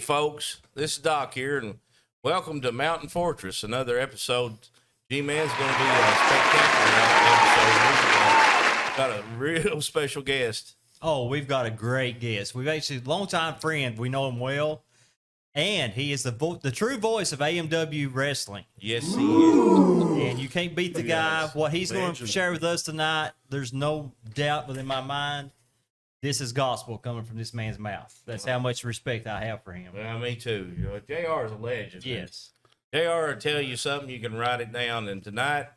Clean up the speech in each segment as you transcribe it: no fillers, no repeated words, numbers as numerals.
folks. This is Doc here, and welcome to Mountain Fortress, another episode. G-Man's going to be a spectacular episode. We've got a real special guest. Oh, we've got a great guest. We've actually longtime friend. We know him well, and he is the true voice of AMW wrestling. Yes, he is. And you can't beat the guy. What he's going to share with us tonight, there's no doubt within my mind. This is gospel coming from this man's mouth. That's how much respect I have for him. Well, me too. JR is a legend. Yes. JR will tell you something, you can write it down. And tonight,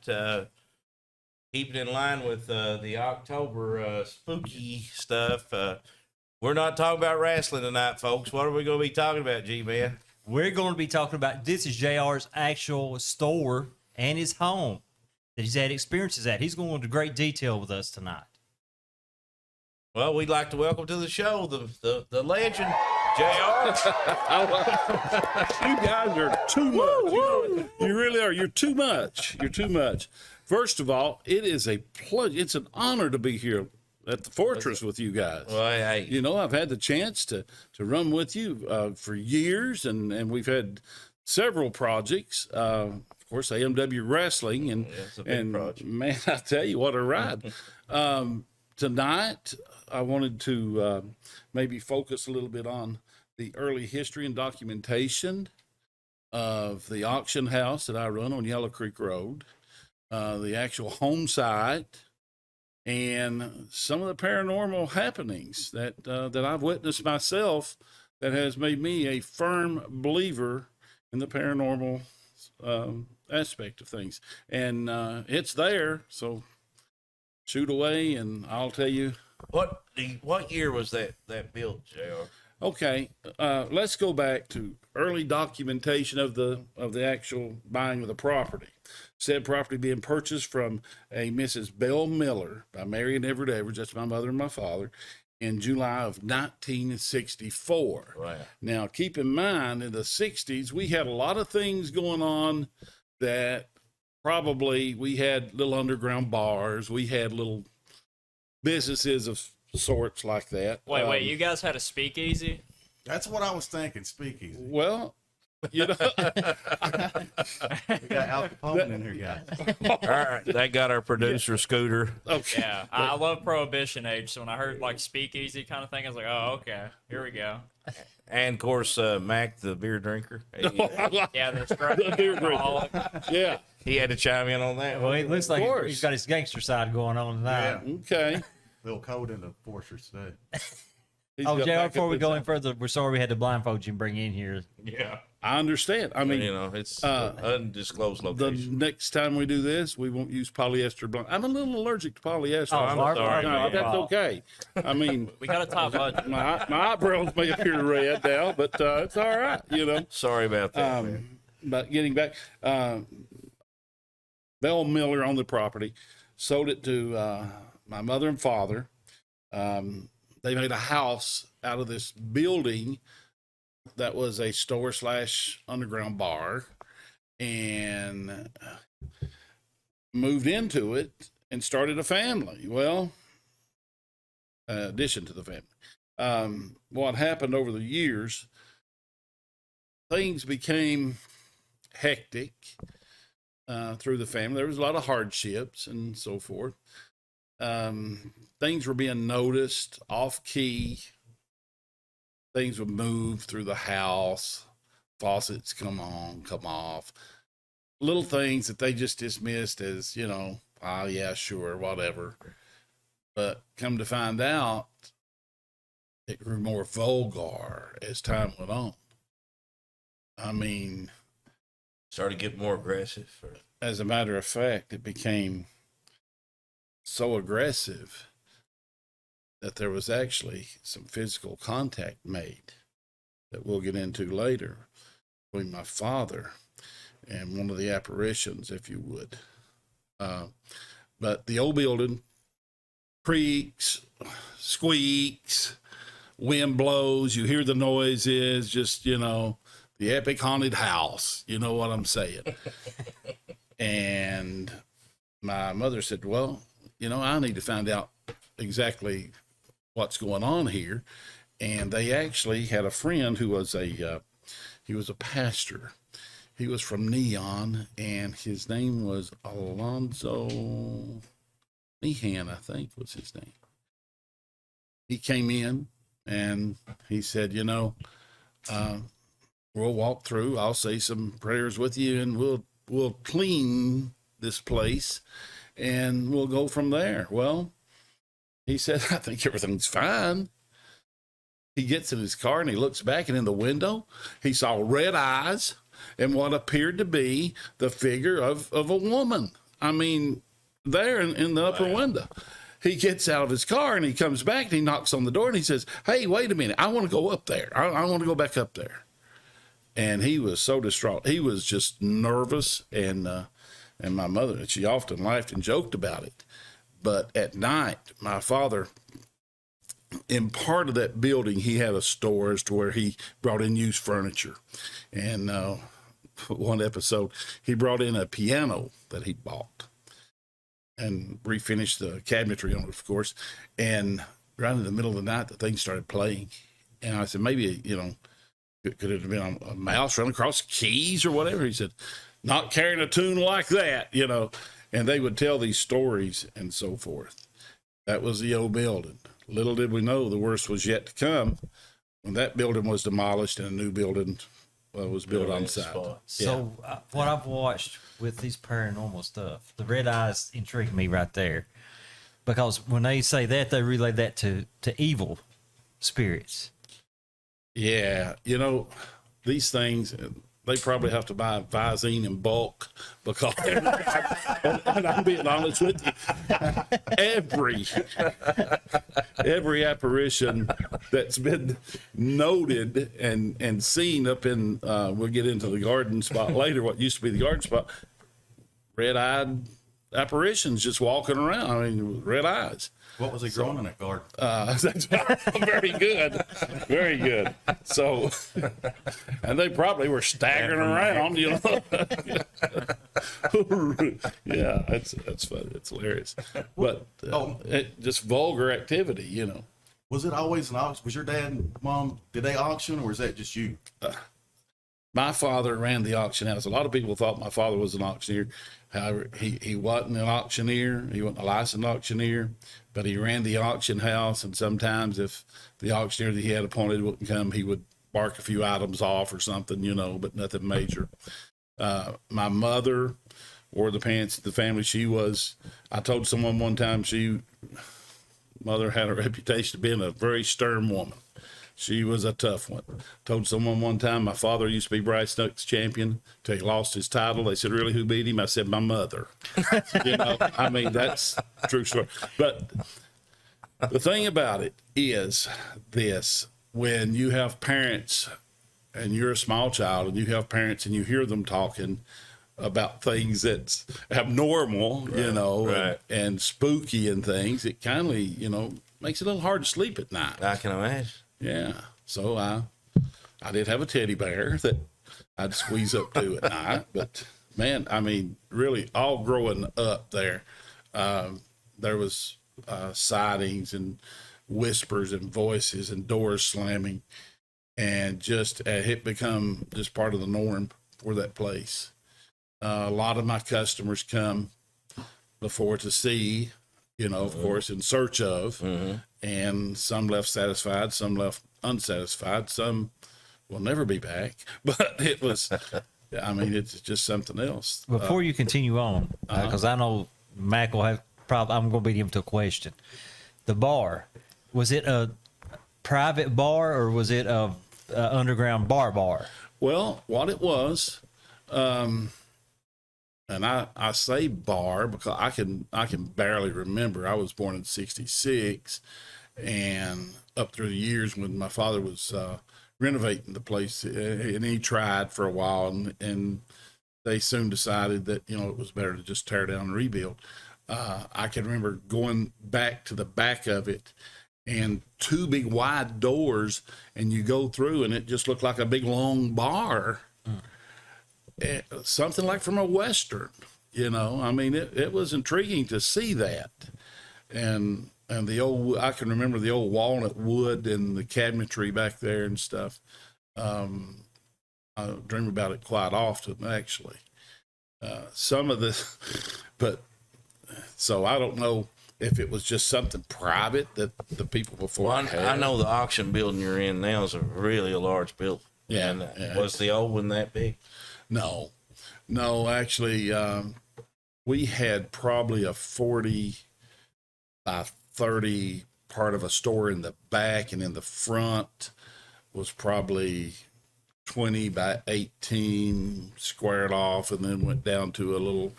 keeping in line with the October spooky stuff, we're not talking about wrestling tonight, folks. What are we going to be talking about, G-Man? We're going to be talking about, this is JR's actual store and his home that he's had experiences at. He's going into great detail with us tonight. Well, we'd like to welcome to the show the legend, JR. You guys are too much. You really are. You're too much. You're too much. First of all, it is a pleasure. It's an honor to be here at the Fortress with you guys. Well, hey. You know, I've had the chance to run with you for years, and we've had several projects. Of course, AMW Wrestling, and it's a big project. Man, I tell you, what a ride. Tonight, I wanted to maybe focus a little bit on the early history and documentation of the auction house that I run on Yellow Creek Road, the actual home site, and some of the paranormal happenings that I've witnessed myself that has made me a firm believer in the paranormal aspect of things. And it's there, so shoot away, and I'll tell you. What year was that built, JR? Okay, let's go back to early documentation of the actual buying of the property. Said property being purchased from a Mrs. Belle Miller by Mary and Everett Edwards, that's my mother and my father, in July of 1964. Right. Now, keep in mind, in the 60s, we had a lot of things going on that probably we had little underground bars, we had little businesses of sorts like that. Wait, you guys had a speakeasy? That's what I was thinking, speakeasy. Well, you know, We got Al Capone in here, guys. All right, that got our producer, Scooter. okay. Yeah, I love Prohibition age, so when I heard like speakeasy kind of thing, I was like, oh, okay, here we go. And, of course, Mac, the beer drinker. Yeah, there's great The beer drinker. alcoholic. Yeah. He had to chime in on that. Well, it looks like course. he's got his gangster side going on tonight. Yeah. Okay. Little cold in the fortress today. He's Oh, got JR, back before up we in go time. any further, we're sorry we had to blindfold you and bring you in here. Yeah. I understand. I mean, You know, it's uh, undisclosed the location. next time we do this, we won't use polyester blind. I'm a little allergic to polyester. Oh, I'm our- sorry, No, man. that's okay. I mean, We got a top budget. my eyebrows may appear red now, but it's all right, you know. Sorry about that, man. But getting back, Belle Miller owned the property, sold it to my mother and father. They made a house out of this building that was a store / underground bar, and moved into it and started a family. Well, addition to the family. What happened over the years, things became hectic through the family. There was a lot of hardships and so forth. Things were being noticed off key. Things would move through the house. Faucets come on, come off. Little things that they just dismissed as, you know, oh yeah, sure, whatever. But come to find out, it grew more vulgar as time went on. I mean, Started to get more aggressive. as a matter of fact, it became so aggressive that there was actually some physical contact made that we'll get into later between my father and one of the apparitions, if you would. But the old building creaks, squeaks, wind blows, you hear the noises, just, you know, the epic haunted house. You know what I'm saying? And my mother said, well, you know, I need to find out exactly what's going on here. and they actually had a friend who was he was a pastor. He was from Neon, and his name was Alonzo Meehan, I think was his name. He came in and he said, we'll walk through. I'll say some prayers with you, and we'll clean this place, and we'll go from there. Well, he said, I think everything's fine. He gets in his car and he looks back, and in the window, he saw red eyes and what appeared to be the figure of a woman. I mean, there in the upper window. He gets out of his car and he comes back and he knocks on the door and he says, hey, wait a minute. I want to go up there. I want to go back up there. And he was so distraught. He was just nervous. And my mother, she often laughed and joked about it. But at night, my father, in part of that building, he had a store as to where he brought in used furniture. And one episode, he brought in a piano that he bought and refinished the cabinetry on it, of course. And right in the middle of the night, the thing started playing. And I said, maybe, could it have been a mouse running across keys or whatever? He said, not carrying a tune like that, And they would tell these stories and so forth. That was the old building. Little did we know the worst was yet to come when that building was demolished and a new building was built on site. So what I've watched with these paranormal stuff, the red eyes intrigue me right there, because when they say that, they relate that to evil spirits. Yeah, these things, they probably have to buy Visine in bulk, because and I'm being honest with you, every apparition that's been noted and seen up in, we'll get into the garden spot later, what used to be the garden spot, red-eyed apparitions just walking around. I mean, red eyes. What was he growing in that garden? That's very good. Very good. So, and they probably were staggering around, Yeah, that's funny. It's hilarious. But just vulgar activity, Was it always an auction? Was your dad and mom, did they auction, or was that just you? My father ran the auction house. A lot of people thought my father was an auctioneer. However, he wasn't an auctioneer. He wasn't a licensed auctioneer, but he ran the auction house. And sometimes if the auctioneer that he had appointed wouldn't come, he would bark a few items off or something, but nothing major. My mother wore the pants of the family. I told someone one time, mother had a reputation of being a very stern woman. She was a tough one. Told someone one time, my father used to be Bryce Ducks champion till he lost his title. They said, really, who beat him? I said, my mother. I mean, that's a true story. But the thing about it is this: when you have parents and you're a small child and you have parents and you hear them talking about things that's abnormal, and spooky and things, it kind of, makes it a little hard to sleep at night. I can imagine. Yeah. So I did have a teddy bear that I'd squeeze up to at night, but man, I mean, really all growing up there was sightings and whispers and voices and doors slamming, and just it become just part of the norm for that place. A lot of my customers come before to see, of course, in search of, and some left satisfied, some left unsatisfied, some will never be back. But it was, it's just something else. Before you continue on, because I know Mac will have probably, I'm going to beat him to a question. The bar, was it a private bar or was it a underground bar? Well, what it was, and I say bar because I can barely remember. I was born in '66, and up through the years when my father was renovating the place, and he tried for a while, and they soon decided that it was better to just tear down and rebuild. I can remember going back to the back of it, and two big wide doors, and you go through, and it just looked like a big long bar. Something like from a Western, it was intriguing to see that. And and I can remember the old walnut wood and the cabinetry back there and stuff. I dream about it quite often, actually. Some of this, but so I don't know if it was just something private that the people before Well, had. I know the auction building you're in now is really a large building. Yeah, And yeah. was the old one that big? No, actually, we had probably a 40 by 30 part of a store in the back, and in the front was probably 20 by 18 squared off, and then went down to a little.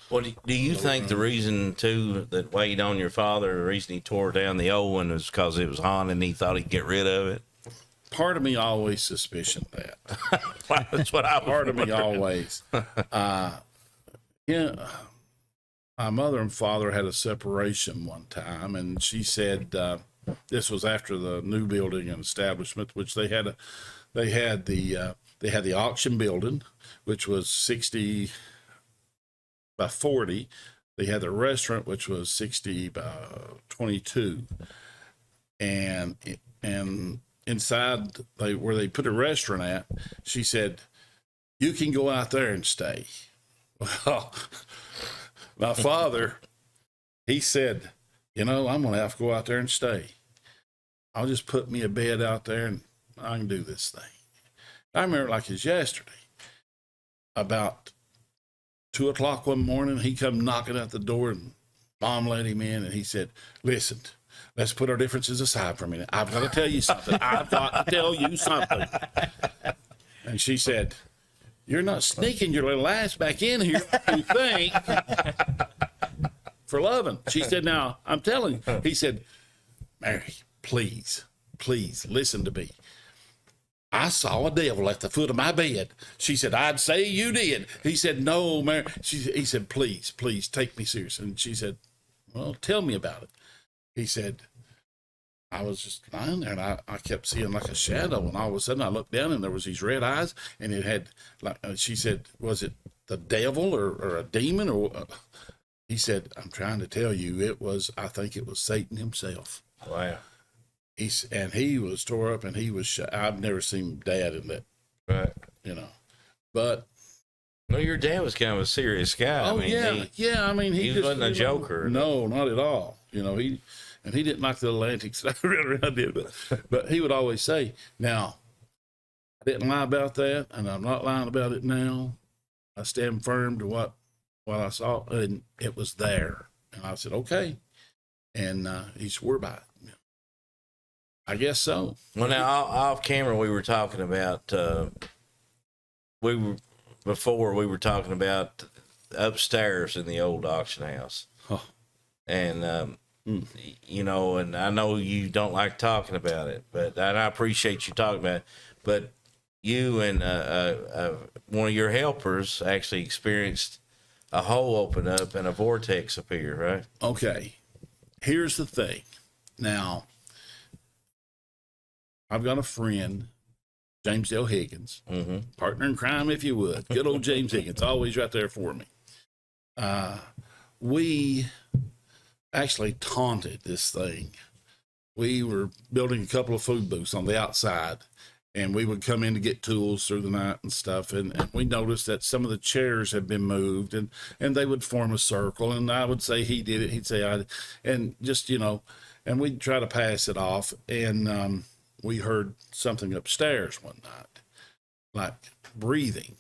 Well, do you think the reason too that weighed on your father, the reason he tore down the old one, was because it was haunted and he thought he'd get rid of it? Part of me always suspicioned that. That's what I was Part of me wondering. always. Yeah, my mother and father had a separation one time, and she said this was after the new building and establishment, which they had the auction building, which was 60 by 40. They had the restaurant, which was 60 by 22, and inside where they put a restaurant at, she said, "You can go out there and stay." Well, my father, he said, "I'm going to have to go out there and stay. I'll just put me a bed out there and I can do this thing." I remember it like it's yesterday. About 2:00 one morning, he come knocking at the door, and Mom let him in, and he said, "Listen, let's put our differences aside for a minute. I've got to tell you something. I've got to tell you something." And she said, "You're not sneaking your little ass back in here, you think, for loving." She said, "Now, I'm telling you." He said, "Mary, please listen to me. I saw a devil at the foot of my bed." She said, "I'd say you did." He said, "No, Mary." He said, please take me serious." And she said, "Well, tell me about it." He said, "I was just lying there, and I kept seeing like a shadow, and all of a sudden I looked down, and there was these red eyes, and it had like," she said, "Was it the devil or a demon?" Or he said, "I'm trying to tell you, I think it was Satan himself." Wow. He was tore up, and he was I've never seen Dad in that, Right. but No, your dad was kind of a serious guy. oh, I mean, yeah. I mean, he just wasn't a joker. No, not at all. He didn't like the little antics that I ran around did, but he would always say, "Now, I didn't lie about that, and I'm not lying about it now. I stand firm to what I saw, and it was there." And I said, "Okay," and he swore by it. I guess so. Well, now off camera, we were talking about we were talking about upstairs in the old auction house, Oh. and and I know you don't like talking about it, and I appreciate you talking about it. But you and one of your helpers actually experienced a hole open up and a vortex appear, right? Okay, here's the thing. Now, I've got a friend, James Dale Higgins, partner in crime, if you would. Good old James Higgins, always right there for me. We actually taunted this thing. We were building a couple of food booths on the outside, and we would come in to get tools through the night and stuff. And we noticed that some of the chairs had been moved, and they would form a circle. And I would say he did it. He'd say I did. And just, and we'd try to pass it off. And we heard something upstairs one night, like breathing.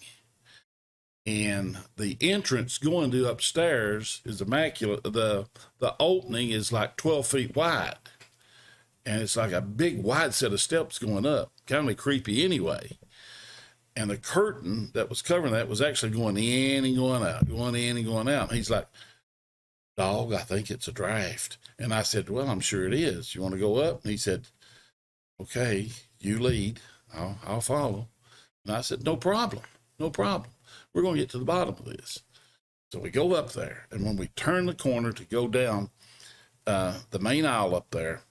And the entrance going to upstairs is immaculate. The opening is like 12 feet wide. And it's like a big wide set of steps going up, kind of creepy anyway. And the curtain that was covering that was actually going in and going out, going in and going out. And he's like, "Dog, I think it's a draft." And I said, "Well, I'm sure it is. You want to go up?" And he said, "Okay, you lead. I'll follow." And I said, no problem. We're going to get to the bottom of this." So we go up there, and when we turn the corner to go down the main aisle up there,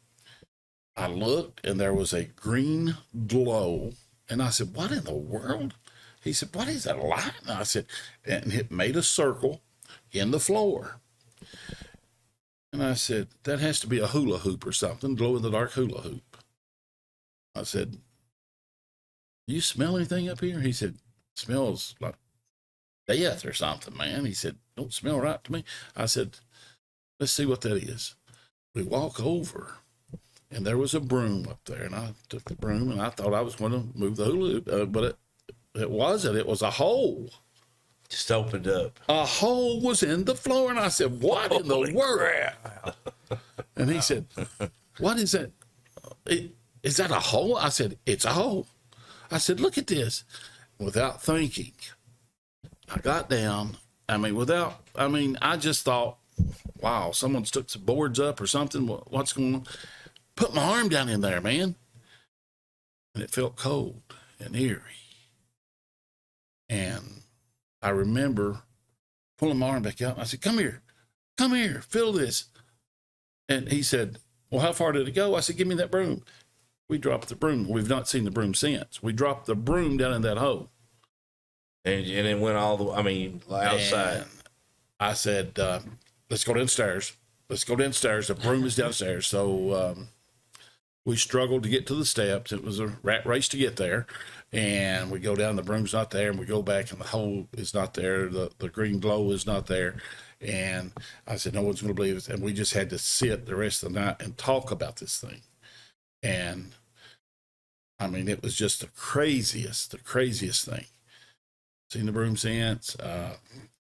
I looked, and there was a green glow. And I said, "What in the world?" He said, "What is that light?" And I said, and it made a circle in the floor. And I said, that has to be a hula hoop or something, glow in the dark hula hoop. I said, you smell anything up here? He said, smells like death or something, man. He said, don't smell right to me. I said, let's see what that is. We walk over, and there was a broom up there, and I took the broom, and I thought I was going to move the hula hoop, but it wasn't. It was a hole. Just opened up. A hole was in the floor, and I said, what in the world? And he said, what is that? Is that a hole? I said, it's a hole. I said, look at this. Without thinking, I got down. I just thought, wow, someone's took some boards up or something. What's going on? Put my arm down in there, man. And it felt cold and eerie. And I remember pulling my arm back out. I said, come here, feel this. And he said, well, how far did it go? I said, give me that broom. We dropped the broom. We've not seen the broom since. We dropped the broom down in that hole. And it went outside. And I said, let's go downstairs. The broom is downstairs. So we struggled to get to the steps. It was a rat race to get there. And we go down, the broom's not there, and we go back, and the hole is not there. The green glow is not there. And I said, no one's going to believe us. And we just had to sit the rest of the night and talk about this thing. And it was just the craziest thing. Seen the broom since.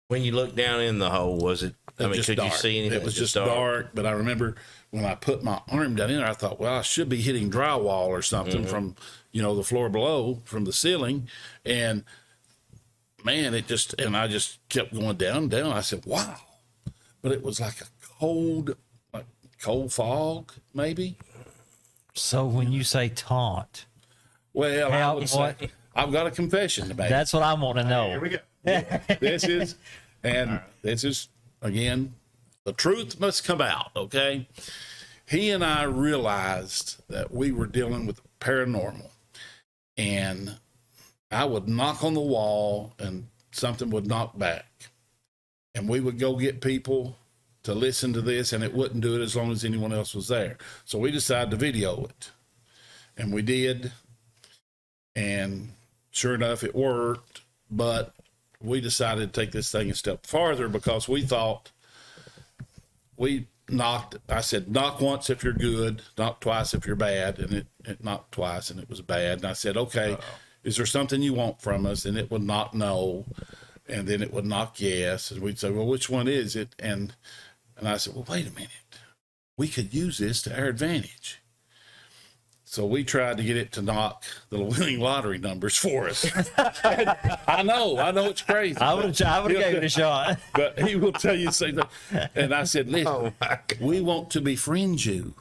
When you looked down in the hole, was it? Could dark. you see anything? It was just dark. But I remember when I put my arm down in there, I thought, well, I should be hitting drywall or something from, the floor below, from the ceiling. And man, I just kept going down and down. I said, wow. But it was like a cold fog, maybe. So when you say taunt, Well, I would say, I've got a confession to make. that's what I want to know. Here we go. This is, again, the truth must come out, okay? He and I realized that we were dealing with paranormal, and I would knock on the wall and something would knock back, and we would go get people to listen to this, and it wouldn't do it as long as anyone else was there. So we decided to video it, and we did, and sure enough, it worked. But we decided to take this thing a step farther because we thought I said, knock once if you're good, knock twice if you're bad. And it knocked twice and it was bad. And I said, okay, is there something you want from us? And it would knock no. And then it would knock yes. And we'd say, well, which one is it? And I said, well, wait a minute. We could use this to our advantage. So we tried to get it to knock the winning lottery numbers for us. I know it's crazy. I would have gave it a shot. But he will tell you the same thing. And I said, listen, we want to befriend you.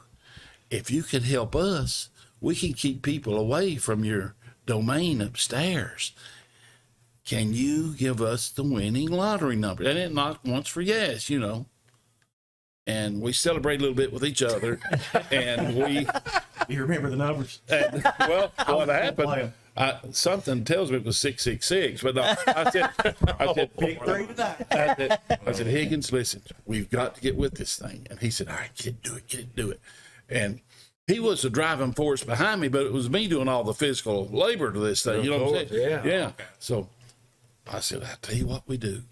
If you could help us, we can keep people away from your domain upstairs. Can you give us the winning lottery number? And it knocked once for yes, And we celebrate a little bit with each other. And You remember the numbers? well, what happened? Something tells me it was 666, but no, I said, Big three tonight. I said, Higgins, listen, we've got to get with this thing. And he said, all right, get it, do it. And he was the driving force behind me, but it was me doing all the physical labor to this thing. You know what I'm saying? Yeah. So I said, I'll tell you what we do.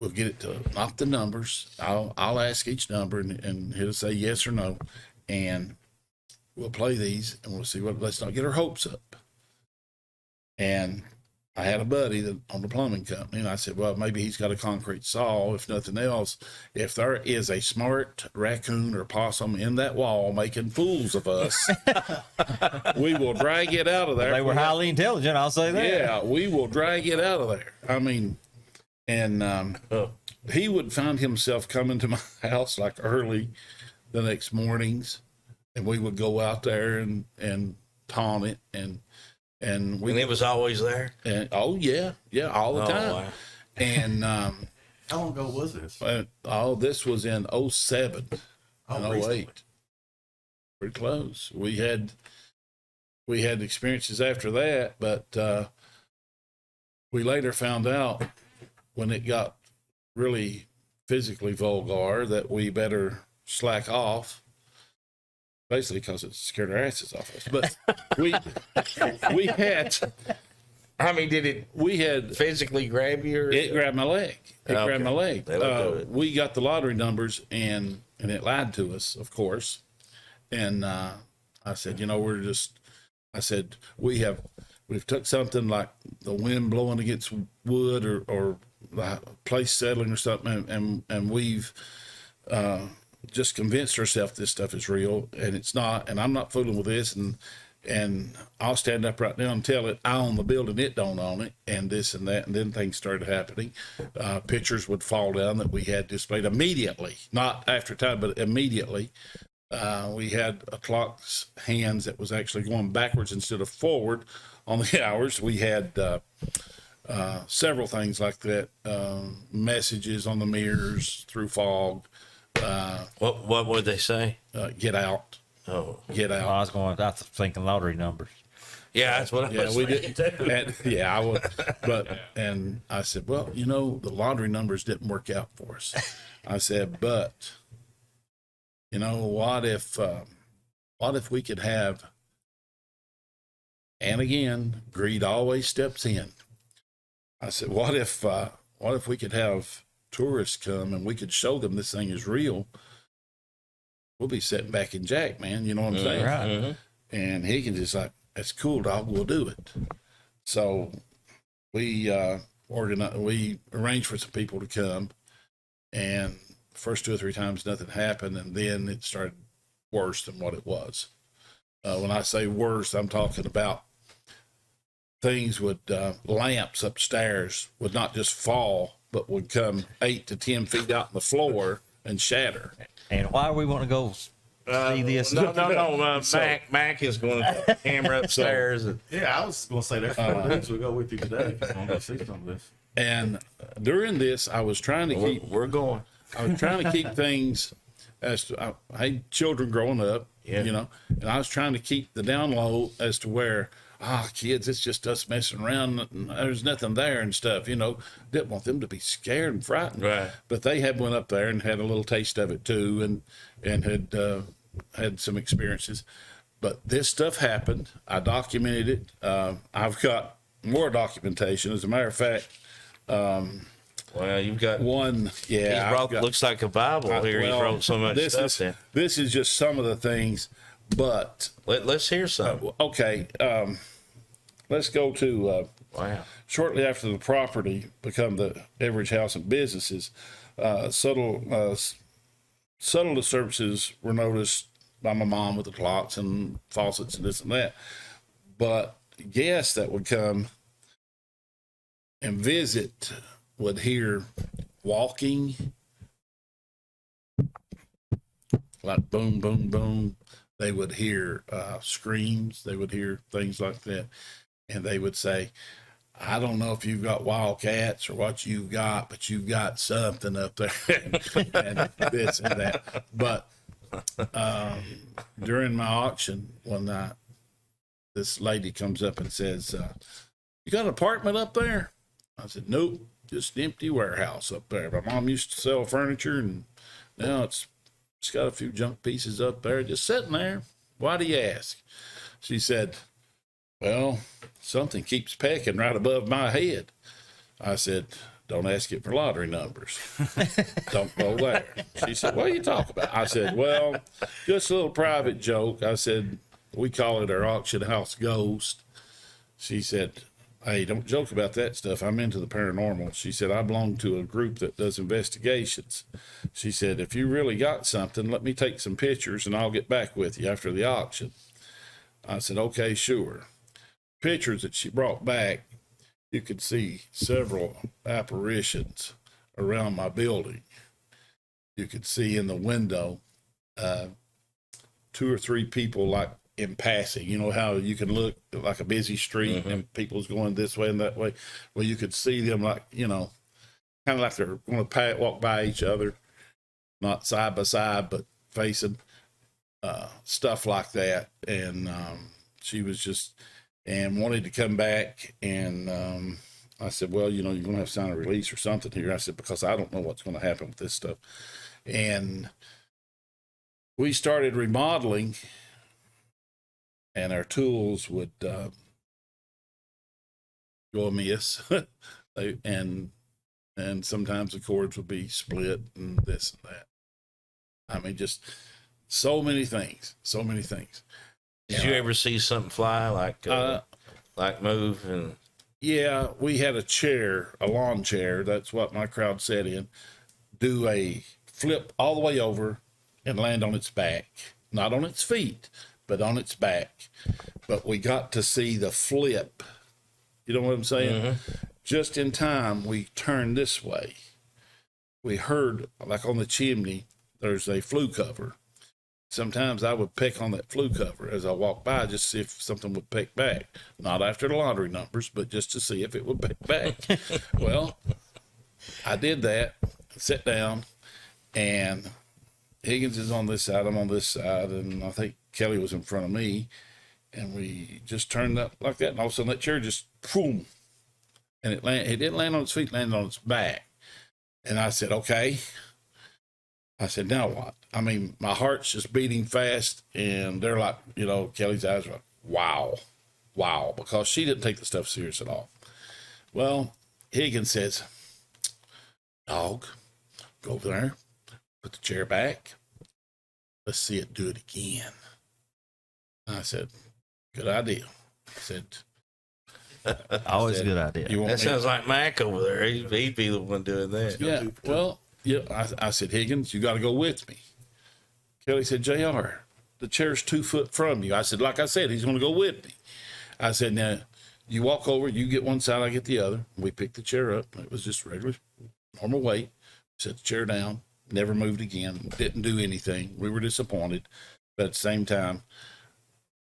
We'll get it to knock the numbers. I'll ask each number and he'll say yes or no. And we'll play these and we'll see let's not get our hopes up. And I had a buddy on the plumbing company, and I said, well, maybe he's got a concrete saw. If nothing else, if there is a smart raccoon or possum in that wall making fools of us, we will drag it out of there. They were highly intelligent, I'll say that. Yeah, we will drag it out of there. He would find himself coming to my house like early the next mornings, and we would go out there and taunt it, and it was always there. And all the time. Wow. And How long ago was this? this was in 07 and recently. 08. Pretty close. We had experiences after that, but we later found out when it got really physically vulgar that we better slack off. Basically, because it scared our asses off us. But we had I mean, did it physically grab you? Or it grabbed my leg. It Okay. grabbed my leg. That'll do it. We got the lottery numbers and it lied to us, of course. And I said, I said we've took something like the wind blowing against wood or the place settling or something, and we've just convinced ourselves this stuff is real, and it's not. And I'm not fooling with this, and I'll stand up right now and tell it I own the building, it don't own it, and this and that. And then things started happening. Pictures would fall down that we had displayed immediately, not after time, but immediately. We had a clock's hands that was actually going backwards instead of forward on the hours. We had several things like that, messages on the mirrors through fog, What would they say? get out, Oh, get out. I was thinking lottery numbers. yeah, that's what I Yeah, was we thinking did. too. And, yeah, I would. But, and I said, well, the lottery numbers didn't work out for us. I said, but, what if we could have, and again, greed always steps in. I said, what if we could have tourists come and we could show them this thing is real? We'll be sitting back in Jack, man. You know what I'm saying? Right. Mhm. And he can just like, that's cool, dog. We'll do it. So we we arranged for some people to come, and first 2 or 3 times nothing happened, and then it started worse than what it was. When I say worse, I'm talking about things would lamps upstairs would not just fall, but would come 8 to 10 feet out on the floor and shatter. And why we want to go see this? No. Mac is going to put the camera upstairs. Yeah, I was gonna say there's 4 dudes will go with you today if you want to go see some of this. And during this, I was trying to keep We're going. I was trying to keep things as to, I had children growing up, Yeah. and I was trying to keep the down low as to where, kids, it's just us messing around. There's nothing there and stuff, didn't want them to be scared and frightened. Right. But they had went up there and had a little taste of it too. And had, had some experiences, but this stuff happened. I documented it. I've got more documentation. As a matter of fact, Well, you've got one, yeah, He's brought, I've got- looks like a Bible here. He well, wrote so much this stuff is, in. This is just some of the things, but Let's hear some. okay. Let's go to Wow. shortly after the property become the Average House and Businesses. Subtle disturbances were noticed by my mom with the clocks and faucets and this and that. But guests that would come and visit would hear walking, like boom, boom, boom. They would hear screams. They would hear things like that. And they would say, I don't know if you've got wildcats or what you've got, but you've got something up there and this and that. But during my auction one night, this lady comes up and says, you got an apartment up there? I said, nope, just an empty warehouse up there. My mom used to sell furniture, and now it's got a few junk pieces up there just sitting there. Why do you ask? She said, well, something keeps pecking right above my head. I said, don't ask it for lottery numbers. Don't go there. She said, what are you talking about? I said, well, just a little private joke. I said, we call it our auction house ghost. She said, hey, don't joke about that stuff. I'm into the paranormal. She said, I belong to a group that does investigations. She said, if you really got something, let me take some pictures and I'll get back with you after the auction. I said, okay, sure. Pictures that she brought back, you could see several apparitions around my building. You could see in the window 2 or 3 people like in passing. You know how you can look like a busy street and people's going this way and that way? Well, you could see them like, kind of like they're going to walk by each other, not side by side, but facing, stuff like that. And she was just... and wanted to come back and I said, well, you're going to have to sign a release or something here. I said, because I don't know what's going to happen with this stuff. And we started remodeling, and our tools would go amiss. and sometimes the cords would be split and this and that. I mean, just so many things. Did you ever see something fly like move and? Yeah, we had a lawn chair. That's what my crowd sat in. Do a flip all the way over and land on its back, not on its feet, but on its back. But we got to see the flip. You know what I'm saying? Mm-hmm. Just in time, we turned this way. We heard, like on the chimney, there's a flue cover. Sometimes I would peck on that flue cover as I walked by just to see if something would peck back. Not after the lottery numbers, but just to see if it would peck back. Well, I did that, sat down, and Higgins is on this side, I'm on this side, and I think Kelly was in front of me, and we just turned up like that, and all of a sudden that chair just, boom, and it didn't land on its feet, it landed on its back. And I said, okay. I said, now what? I mean, my heart's just beating fast, and they're like, Kelly's eyes are like, wow, because she didn't take the stuff serious at all. Well, Higgins says, dog, go over there, put the chair back. Let's see it do it again. I said, good idea. I said, Always a good idea. you want That me sounds like Mac over there. He'd be the one doing that. Yeah, well, yeah. I said, Higgins, you got to go with me. Kelly said, JR, the chair's 2 foot from you. I said, like I said, he's going to go with me. I said, now you walk over, you get one side, I get the other. We picked the chair up. It was just regular, normal weight. Set the chair down, never moved again, didn't do anything. We were disappointed, but at the same time,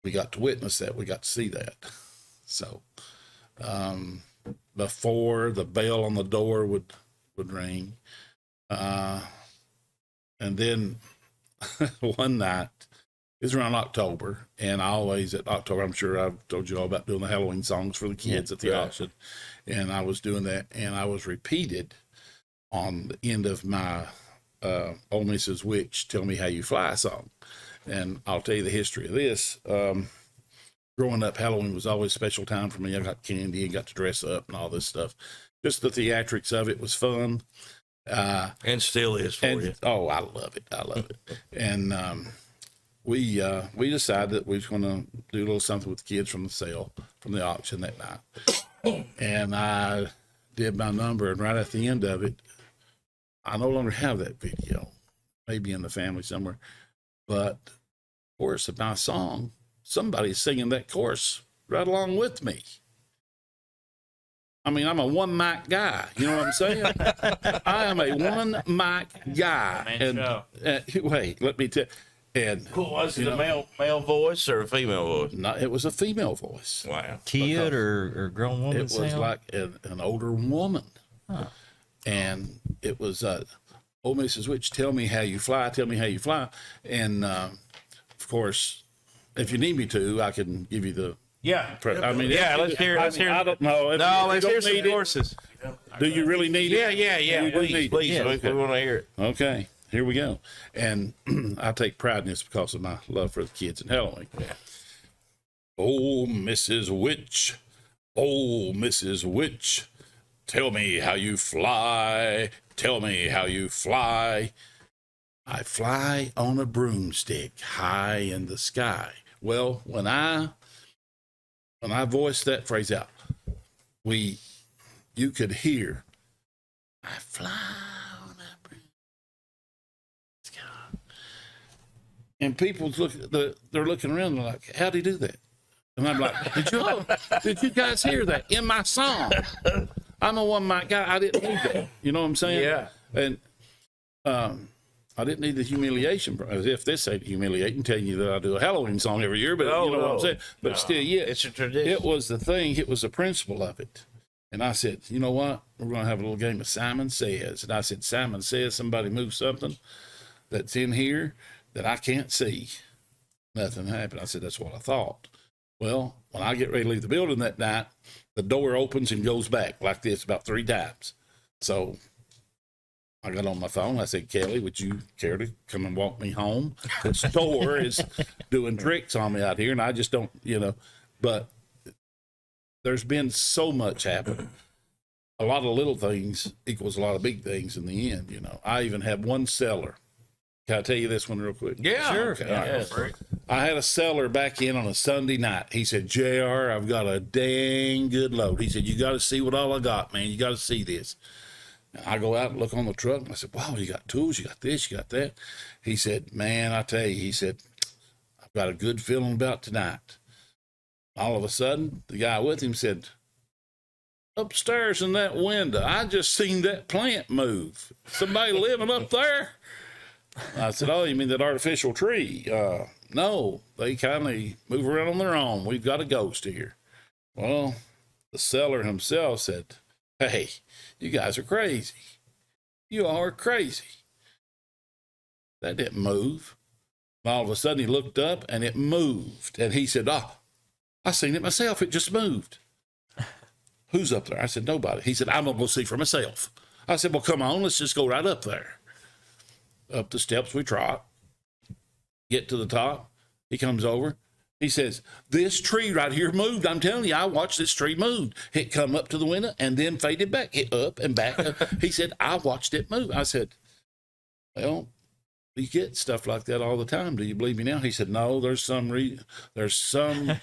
we got to witness that. We got to see that. So, before the bell on the door would ring, and then one night, it was around October, and I always at October, I'm sure I've told you all about doing the Halloween songs for the kids at the auction, and I was doing that, and I was repeated on the end of my Old Mrs. Witch Tell Me How You Fly song. And I'll tell you the history of this. Growing up, Halloween was always a special time for me. I got candy and got to dress up and all this stuff. Just the theatrics of it was fun. And still is for you. Oh, I love it. And we decided that we was going to do a little something with the kids from the auction that night. And I did my number, and right at the end of it, I no longer have that video, maybe in the family somewhere, but chorus of my song, somebody's singing that chorus right along with me. I mean, I'm a one mic guy. You know what I'm saying? I am a one mic guy. And wait, let me tell you. And Was it a male voice or a female voice? no, it was a female voice. Wow. Kid or grown woman It was sound? like an older woman. Huh. And it was, oh, Mrs. Witch, tell me how you fly. And, of course, if you need me to, I can give you the, Yeah. I mean, Yeah, let's hear it. I don't know. If No, you let's don't hear some need it, courses. do you really need Yeah, it? yeah. You do need Please, it. please. Yeah, we want to hear it. Okay, here we go. And I take pride in this because of my love for the kids and Halloween. Yeah. Oh, Mrs. Witch. Oh, Mrs. Witch. Tell me how you fly. Tell me how you fly. I fly on a broomstick high in the sky. Well, when I voiced that phrase out, you could hear, I fly on a broomstick. And people's they're looking around and they're like, how'd he do that? And I'm like, did you guys hear that in my song? I'm a one mic guy. I didn't need that. You know what I'm saying? Yeah. And I didn't need the humiliation, as if this ain't humiliating, telling you that I do a Halloween song every year, but you know what I'm saying? But still, yeah. It's a tradition. It was the thing. It was the principle of it. And I said, you know what? We're going to have a little game of Simon Says. And I said, Simon Says, somebody move something that's in here that I can't see. Nothing happened. I said, that's what I thought. Well, when I get ready to leave the building that night, the door opens and goes back like this about 3 times. So I got on my phone. I said, Kelly, would you care to come and walk me home? The store is doing tricks on me out here, and I just don't, but there's been so much happen. A lot of little things equals a lot of big things in the end, I even have one seller. Can I tell you this one real quick? Yeah, Sure. Okay, all right. Yes. I had a seller back in on a Sunday night. He said, JR, I've got a dang good load. He said, you got to see what all I got, man. You got to see this. And I go out and look on the truck, and I said, wow, you got tools, you got this, you got that. He said, man, I tell you, he said, I've got a good feeling about tonight. All of a sudden, the guy with him said, upstairs in that window, I just seen that plant move. Somebody living up there? I said, oh, you mean that artificial tree? No, they kind of move around on their own. We've got a ghost here. Well, the seller himself said, hey, you guys are crazy. You are crazy. That didn't move. And all of a sudden he looked up and it moved. And he said, oh, I seen it myself. It just moved. Who's up there? I said, nobody. He said, I'm going to go see for myself. I said, well, come on, let's just go right up there. Up the steps we trot, get to the top. He comes over. He says, this tree right here moved. I'm telling you, I watched this tree move. It come up to the window and then faded back. It up and back. He said, I watched it move. I said, well, you get stuff like that all the time. Do you believe me now? He said, no, there's some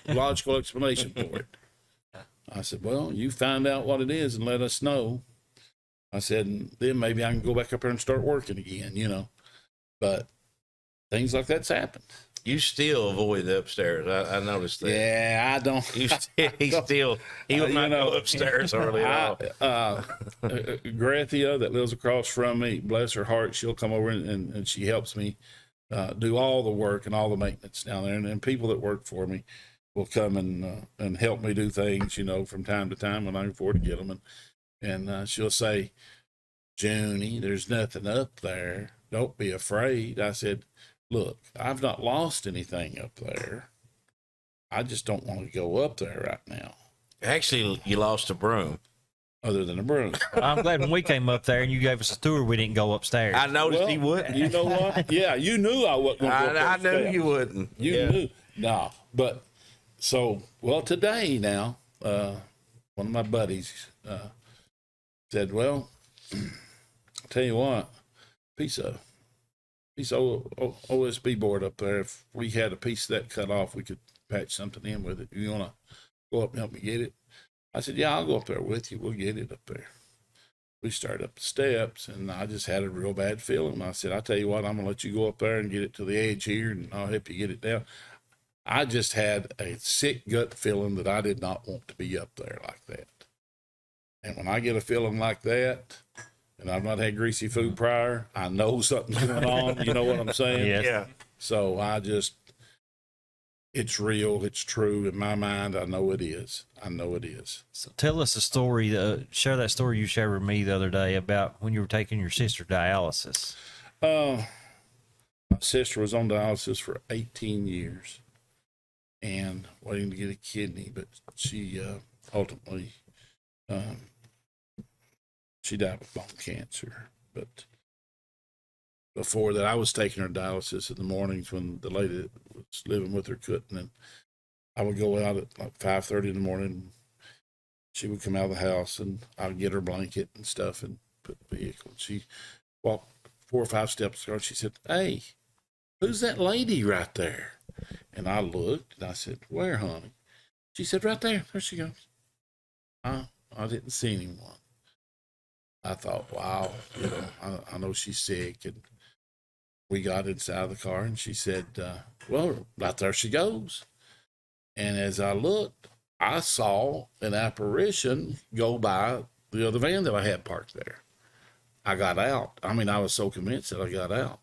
logical explanation for it. I said, well, you find out what it is and let us know. I said, and then maybe I can go back up there and start working again, But things like that's happened. You still avoid the upstairs. I noticed that. Yeah, I don't. He would not go upstairs early at all. Grathia that lives across from me, bless her heart, she'll come over and she helps me do all the work and all the maintenance down there. And people that work for me will come and help me do things, from time to time when I can afford to get them. And she'll say, Junie, there's nothing up there. Don't be afraid. I said, look, I've not lost anything up there. I just don't want to go up there right now. Actually, you lost a broom. Other than a broom. I'm glad when we came up there and you gave us a tour, we didn't go upstairs. I noticed he wouldn't. You know what? Yeah, you knew I wasn't going to go up I those knew steps. you wouldn't. You knew. No, but today now, one of my buddies said, well, I'll tell you what, piece of OSB board up there, if we had a piece of that cut off, we could patch something in with it. You want to go up and help me get it? I said, yeah, I'll go up there with you. We'll get it up there. We started up the steps, and I just had a real bad feeling. I said, I'll tell you what, I'm going to let you go up there and get it to the edge here, and I'll help you get it down. I just had a sick gut feeling that I did not want to be up there like that. And when I get a feeling like that, and I've not had greasy food prior, I know something's going on. You know what I'm saying? Yes. Yeah. So it's real. It's true in my mind. I know it is. So tell us a story. Share that story you shared with me the other day about when you were taking your sister dialysis. My sister was on dialysis for 18 years and waiting to get a kidney, but she ultimately she died with bone cancer. But before that, I was taking her dialysis in the mornings when the lady that was living with her couldn't. And I would go out at like 5:30 in the morning. She would come out of the house, and I would get her blanket and stuff and put the vehicle. She walked 4 or 5 steps ago. She said, "Hey, who's that lady right there?" And I looked, and I said, "Where, honey?" She said, "Right there. There she goes." I didn't see anyone. I thought, wow, I know she's sick. And we got inside the car, and she said, well, right there she goes. And as I looked, I saw an apparition go by the other van that I had parked there. I got out. I mean, I was so convinced that I got out.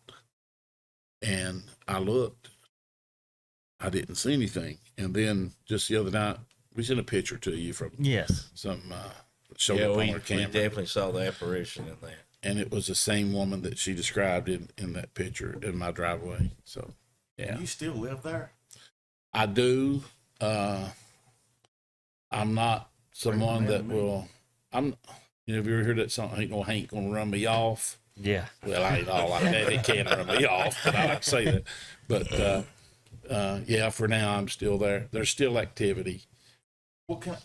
And I looked. I didn't see anything. And then just the other night, we sent a picture to you from some showed up on we our camera. definitely saw the apparition in that. And it was the same woman that she described in that picture in my driveway. So, yeah. You still live there? I do. I'm not someone that will. Have you ever heard that song? Ain't no Hank gonna run me off. Yeah. Well, I ain't all like that. It can't run me off, but I like to say that. But yeah, for now I'm still there. There's still activity. What kind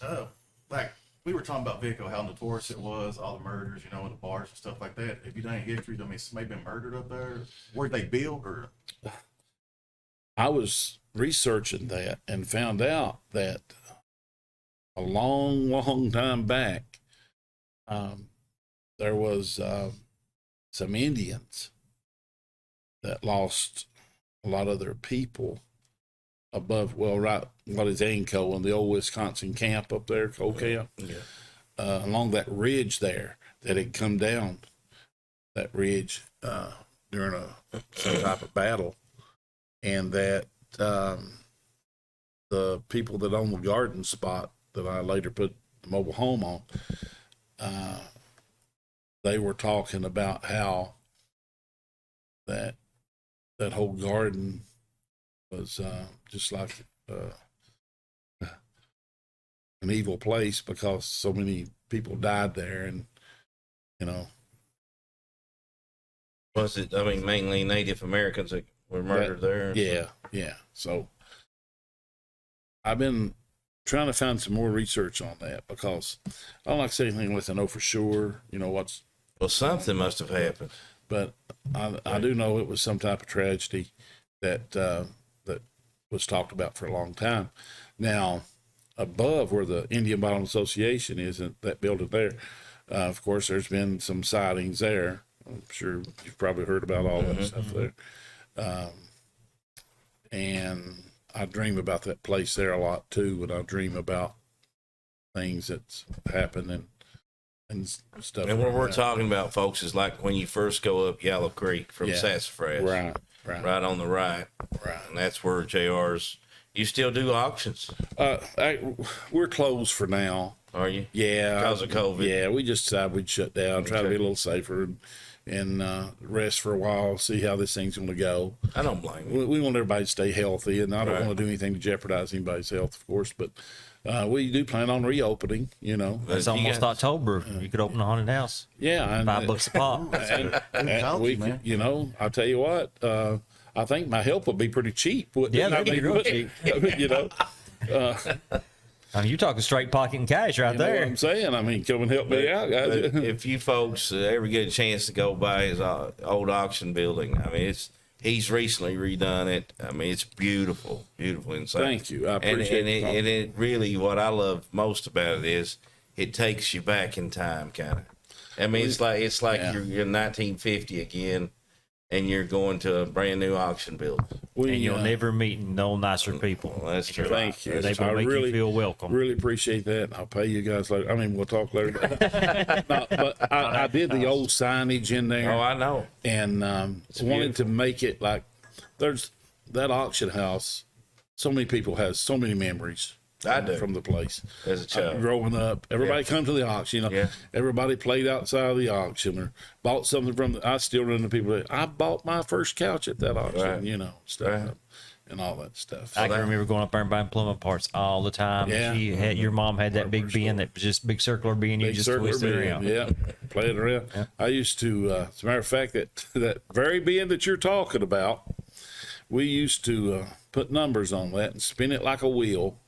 like we were talking about Vico, how notorious it was, all the murders, in the bars and stuff like that. Have you done any history? I mean, somebody been murdered up there? Where'd they build or? I was researching that and found out that a long, long time back, there was some Indians that lost a lot of their people above, right, what is Anco and the old Wisconsin camp up there, coal camp, along that ridge there that had come down that ridge during some type of battle. And that the people that own the garden spot that I later put the mobile home on, they were talking about how that whole garden was just like an evil place because so many people died there, and Was it? I mean, mainly Native Americans that were murdered there. Yeah. So I've been trying to find some more research on that because I don't like to say anything unless I know for sure, what's. Well, something must have happened. But I do know it was some type of tragedy that that was talked about for a long time. Now, above where the Indian Bottom Association is, that building there, of course, there's been some sightings there. I'm sure you've probably heard about all that stuff there. And I dream about that place there a lot too, and I dream about things that's happened and stuff. And what like we're that. talking about, folks, is like when you first go up Yellow Creek from Sassafras. Right on the right. Right. And that's where JR's. You still do auctions, We're closed for now. are you? Yeah. Because of COVID. Yeah, we just decided we'd shut down, try to be a little safer and rest for a while, see how this thing's going to go. I don't blame you. We want everybody to stay healthy, and I don't Right. want to do anything to jeopardize anybody's health, of course, but we do plan on reopening, It's You almost got- October. You could open a haunted house. Yeah. And, $5 a pop. and we, man. I'll tell you what, I think my help would be pretty cheap. Wouldn't Yeah, it? that'd be real cheap. I mean, you're talking straight pocket and cash right You know what there. I'm saying? I mean, come and help me out, guys. But if you folks ever get a chance to go by his old auction building, I mean, he's recently redone it. I mean, it's beautiful inside. Thank you. I appreciate it. And it really, what I love most about it is it takes you back in time, kind of. I mean, it's like Yeah. you're in 1950 again, and you're going to a brand new auction building. And you'll never meet no nicer people. Well, that's true. Thank you. They will I make really you feel welcome. Really appreciate that. I'll pay you guys later. I mean, we'll talk later. No, but I did the old signage in there, Oh, I know. and wanted to make it like there's that auction house. So many people has so many memories. I do. From the place. As a child. Growing up, everybody come to the auction. Yeah. Everybody played outside of the auction or bought something from. I still run into people that I bought my first couch at that auction. Right. Stuff Right. and all that stuff. I can remember going up there and buying plumbing parts all the time. Yeah. Your mom had that big bin that was just big circular bin. You Big just circular twist it bin, around. Yeah, play it around. I used to, as a matter of fact, that very bin that you're talking about, we used to put numbers on that and spin it like a wheel.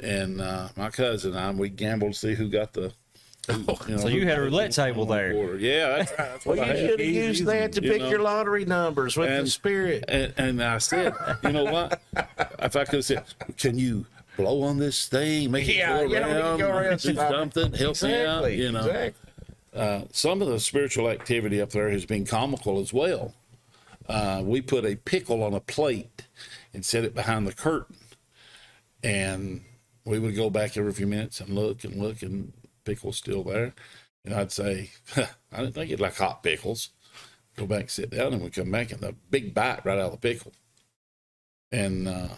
And my cousin and I, we gambled to see who got the. So you had a roulette table there. Quarter. Yeah, that's right. That's what Well, I you had. should have used that to You pick know. your lottery numbers with the And- spirit. And I said, you know what? If I could have said, can you blow on this thing, make it Yeah, go you don't need to around, go around do stopping. something, help me out, Exactly. Some of the spiritual activity up there has been comical as well. We put a pickle on a plate and set it behind the curtain. And we would go back every few minutes and look, and pickle's still there. And I'd say, I didn't think you'd like hot pickles. Go back, sit down, and we come back, and the big bite right out of the pickle. And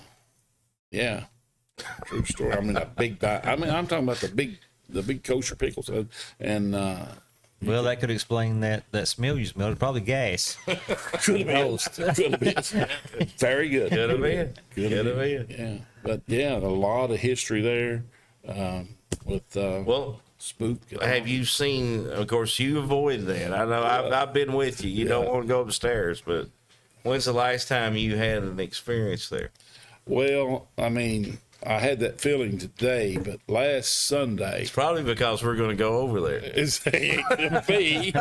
yeah, true story. I mean, a big bite. I mean, I'm talking about the big kosher pickles. And Well, that could explain that smell you smelled. Probably gas. could have been. Very good. Could have been. Could have been. Yeah, but yeah, a lot of history there. with Well, Spook. have you seen? Of course, you avoid that. I know. I've been with you. You don't want to go upstairs, but when's the last time you had an experience there? Well, I mean, I had that feeling today, but last Sunday, It's probably because we're going to go over there. it ain't gonna be.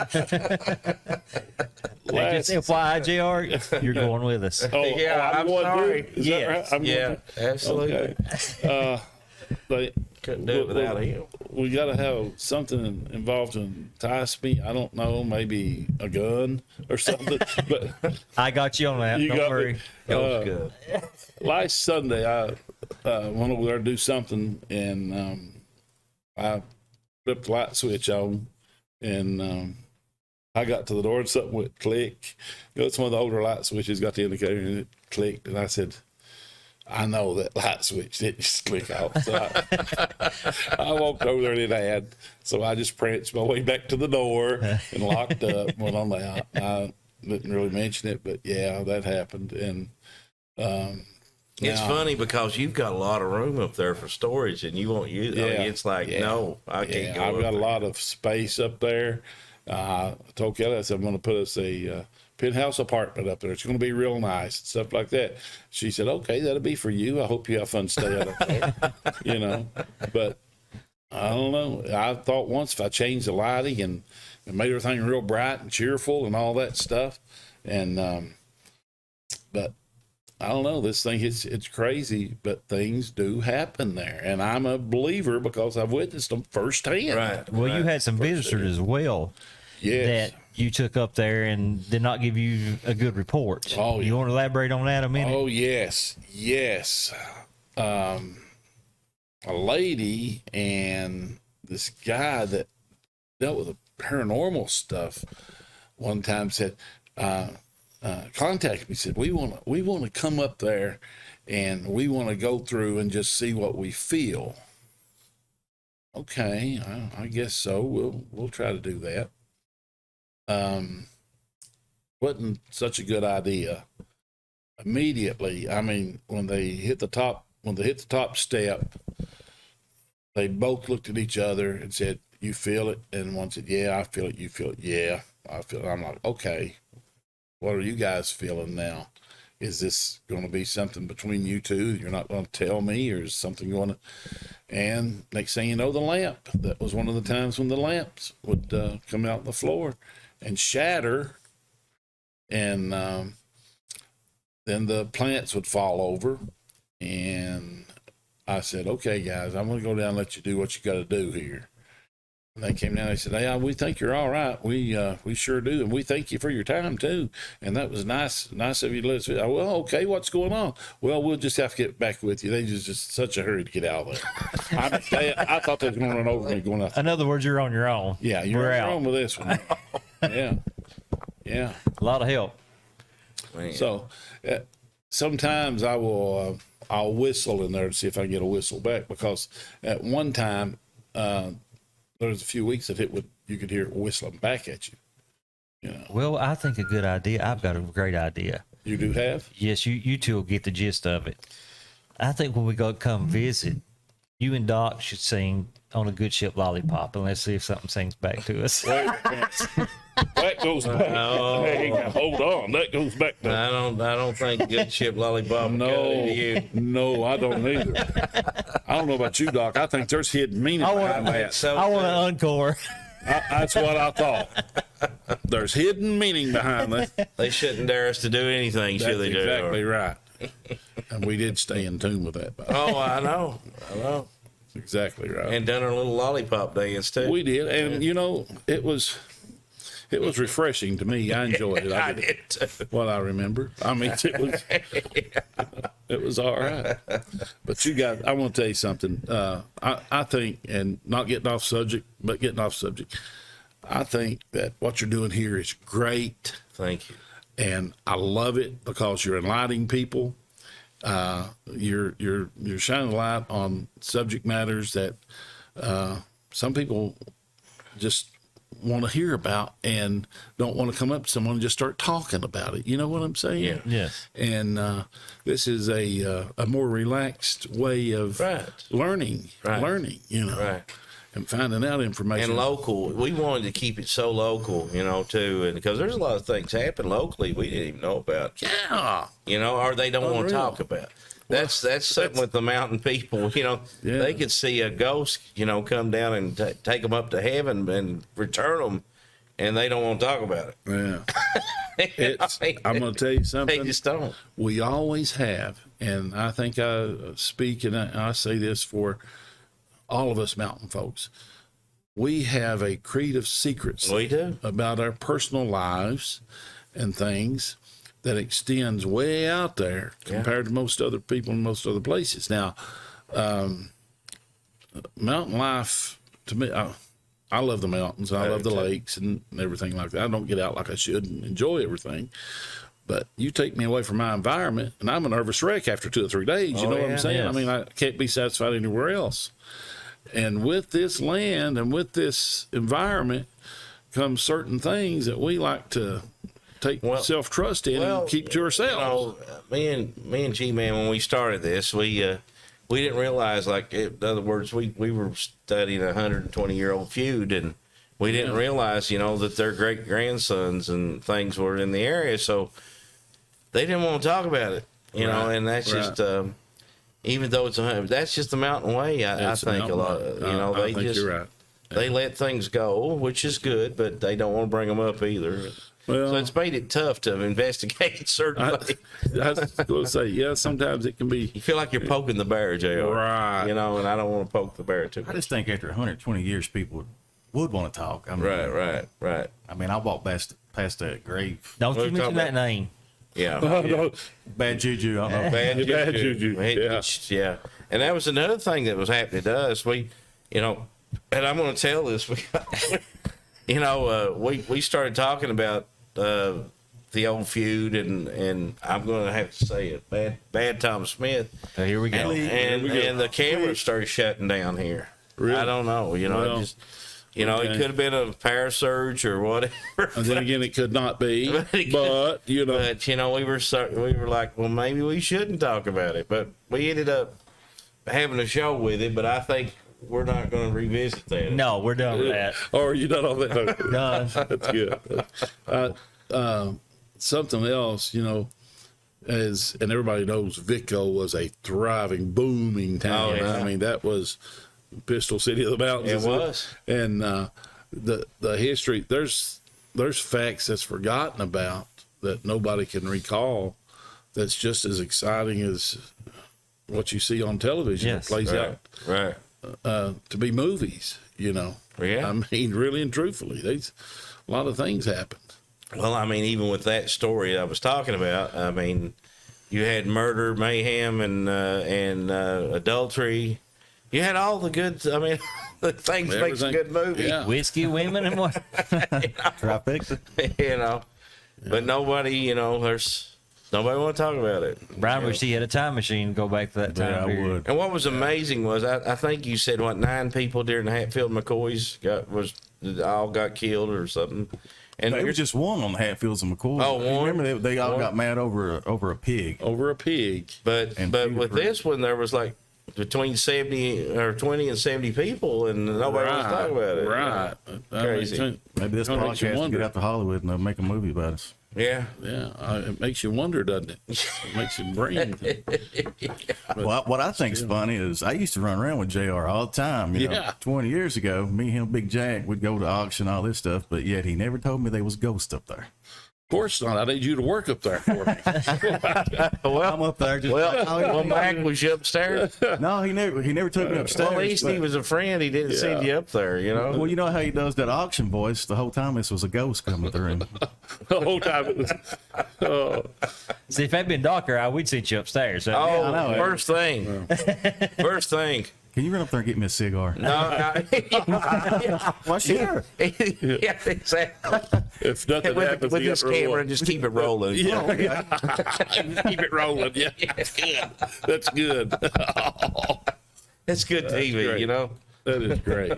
Hey, just FYI, JR, you're going with us. Yeah, I'm going sorry. to? Is that right? I'm Yeah, going absolutely. to? Okay. But Couldn't do it without him. we got to have something involved to entice me. I don't know, maybe a gun or something. But I got you on that. you Don't got worry. me. That was good. Last Sunday, I went over there to do something, and I flipped the light switch on, and I got to the door, and something went click. It's one of the older light switches, got the indicator, and it clicked, and I said, I know that light switch didn't just click off. So I walked over there and it had. So I just pranced my way back to the door and locked up, went on out. I didn't really mention it, but yeah, that happened. And It's now- funny because you've got a lot of room up there for storage, and you won't use. I mean, Yeah, it's like yeah, no, I can't yeah, go. I've up got a there. lot of space up there. I told Kelly, I said, I'm going to put us a penthouse apartment up there. It's going to be real nice and stuff like that. She said, okay, that'll be for you. I hope you have fun staying up there, you know. But I don't know. I thought once if I changed the lighting and made everything real bright and cheerful and all that stuff. And, but I don't know. This thing, it's crazy, but things do happen there. And I'm a believer because I've witnessed them firsthand. Right. Well, right. you had some visitors as well Yes. that you took up there and did not give you a good report. Oh, yeah. You want to elaborate on that a minute? Oh, yes. Yes. A lady and this guy that dealt with the paranormal stuff one time said, contacted me, said, we want to come up there and we want to go through and just see what we feel. Okay, I guess so. We'll try to do that. Wasn't such a good idea. Immediately, I mean, when they hit the top step, they both looked at each other and said, "You feel it?" And one said, "Yeah, I feel it." You feel it? Yeah, I feel it. I'm like, okay, what are you guys feeling now? Is this going to be something between you two? You're not going to tell me, or is something going to? And next thing you know, the lamp. That was one of the times when the lamps would come out on the floor and shatter, and then the plants would fall over. And I said, "Okay, guys, I'm going to go down and let you do what you got to do here." And they came down and they said, "Hey, we think you're all right. We sure do. And we thank you for your time too. And that was nice of you to let us." Well, okay, what's going on? Well, we'll just have to get back with you. They just such a hurry to get out of there. I thought they was going to run over me going out. In other words, you're on your own. Yeah, you're We're on your out. own with this one. Yeah. Yeah. A lot of help. Man. So sometimes I'll whistle in there to see if I can get a whistle back, because at one time, there was a few weeks that you could hear it whistling back at you. You know, Well, I think a good idea. I've got a great idea. you do have? Yes, you two will get the gist of it. I think when we go come visit, you and Doc should sing On a Good Ship Lollipop, and let's see if something sings back to us. Wait a minute. That goes back. No. Hang on, hold on. That goes back to. I don't think Good Ship Lollipop would go No, to you. no, I don't either. I don't know about you, Doc. I think there's hidden meaning behind that. So I want an encore. That's what I thought. There's hidden meaning behind that. they shouldn't dare us to do anything, should That's they? exactly right. And we did stay in tune with that. Oh, I know. That's exactly right. And done our little lollipop dance too. We did, and you know, it was refreshing to me. I enjoyed it. I did too. What I remember. I mean, it was all right. But you guys, I want to tell you something. I think, and not getting off subject, but getting off subject, I think that what you're doing here is great, Thank you. and I love it because you're enlightening people. You're shining light on subject matters that some people just want to hear about and don't want to come up to someone and just start talking about it. You know what I'm saying? Yeah. Yes. And this is a more relaxed way of Right. learning, Right. Right. and finding out information. And local, we wanted to keep it so local, too, and because there's a lot of things happen locally we didn't even know about, Yeah. or they don't want to Unreal. talk about. That's something with the mountain people, Yeah. they could see a ghost, come down and take them up to heaven and return them, and they don't want to talk about it. Yeah. I'm going to tell you They something. just don't. We always have, and I think I speak and I say this for all of us mountain folks. We have a creed of secrets We do. about our personal lives and things that extends way out there compared to most other people in most other places. Now, mountain life, to me, I love the mountains. I love the lakes and everything like that. I don't get out like I should and enjoy everything. But you take me away from my environment, and I'm a nervous wreck after 2 or 3 days. You know what I'm saying? yes. I mean, I can't be satisfied anywhere else. And with this land and with this environment comes certain things that we like to take self-trust in and keep to ourselves. Me and G-Man, when we started this, we didn't realize, in other words, we were studying a 120-year-old feud, and we didn't realize, that their great grandsons and things were in the area, so they didn't want to talk about it, and that's just, even though that's just the mountain way. I think a lot, I they think just, you're right. they let things go, which is good, but they don't want to bring them up either. Well, So it's made it tough to investigate certain things. I was going to say, yeah, sometimes it can be. You feel like you're poking the bear, JR. Right. And I don't want to poke the bear too I much. just think after 120 years, people would want to talk. I mean, Right. I mean, I walked past that grave. Don't What you are we mention talking that name. Yeah. Bad juju. I don't know. Bad Bad juju. juju, Yeah. And that was another thing that was happening to us. We, and I'm going to tell this. We started talking about the old feud, and I'm going to have to say it, bad Tom Smith. So here we go. And the cameras started shutting down here. Really? I don't know. Well, it just, it could have been a parasurge or whatever. And then again, it could not be. But it But, you know. But we were like, well, maybe we shouldn't talk about it. But we ended up having a show with it. But I think we're not going to revisit that. No, we're done with that. Or you done all that? Done. That's good. Something else, and everybody knows Vico was a thriving, booming town. Oh, yeah. I mean, that was Pistol City of the Mountains. It isn't was. And the history, there's facts that's forgotten about that nobody can recall. That's just as exciting as what you see on television. Yes. It plays out Right. to be movies. Yeah. I mean, really and truthfully, a lot of things happened. Well, I mean, even with that story I was talking about, I mean, you had murder, mayhem, and adultery. You had all the good. I mean, the things makes a good movie. Yeah. Whiskey, women, and what? Trifecta. But nobody, there's nobody want to talk about it. Brian wished he had a time machine to go back to that time Yeah, I period. would. And what was amazing was I think you said 9 people during the Hatfield McCoys all got killed or something. And It was just one on the Hatfields and McCoys. Oh, one? Remember they all One? got mad over a pig. Over a pig. but and with few this one there was like between 70 or 20 and 70 people, and nobody wants to talk about it. Right. Crazy. Maybe this Kinda makes you podcast will wonder. get out to Hollywood and they'll make a movie about us. Yeah. Yeah, it makes you wonder, doesn't it? It makes you brain. Well, what I think is funny is I used to run around with JR all the time. You know, Yeah. 20 years ago, me, him, Big Jack would go to auction, all this stuff, but yet he never told me there was ghosts up there. Of course not. I need you to work up there for me. I'm up there just. Well, Mac was you upstairs? No, he never took me upstairs. Well, at least he but- was a friend. He didn't send you up there, Well, you know how he does that auction voice? The whole time this was a ghost coming through. The whole time it was. Oh, See, if it had been darker, we'd seen you upstairs. So. Oh, I know. first thing. First thing. Can you run up there and get me a cigar? No. Well, sure. Yeah, exactly. if nothing With happens, this you got to roll camera, up. just keep it rolling. Yeah. Keep it rolling. Yeah, that's good. That's good. It's good TV, great. you know? That is great.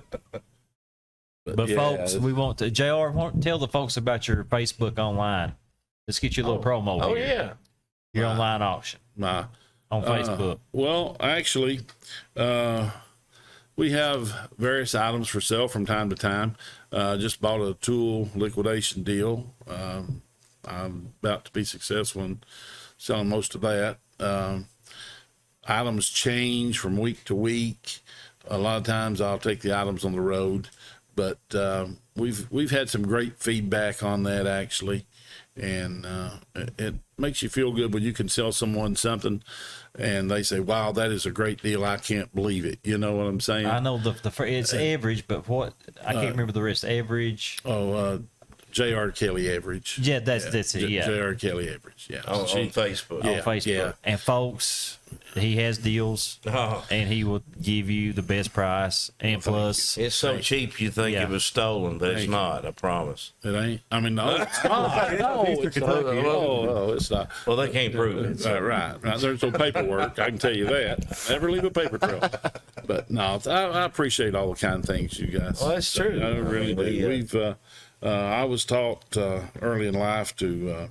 But yeah, folks, we want to Jr. Tell the folks about your Facebook online. Let's get you a little promo. oh here. yeah, Your online auction my on Facebook. Well, actually, we have various items for sale from time to time. Just bought a tool liquidation deal. I'm about to be successful in selling most of that. Items change from week to week. A lot of times I'll take the items on the road, but we've had some great feedback on that actually, and it makes you feel good when you can sell someone something and they say, wow, that is a great deal. I can't believe it. You know what I'm saying? I know it's average, but what I can't remember the rest. Average. J.R. Kelly average. Yeah, that's it. Yeah, J.R. Kelly average. Yeah. On Facebook. Yeah. on Facebook. And folks, he has deals, Oh. and he will give you the best price. And plus, It's so cheap you think Yeah. it was stolen, but it's Thank you. not. I promise. It ain't. I mean, no, it's not. No, it's not. Oh, it's not. Well, they can't prove it. Right. There's no paperwork. I can tell you that. Never leave a paper trail. But no, I appreciate all the kind things you guys. Well, that's true. I really do. We, We've. I was taught early in life to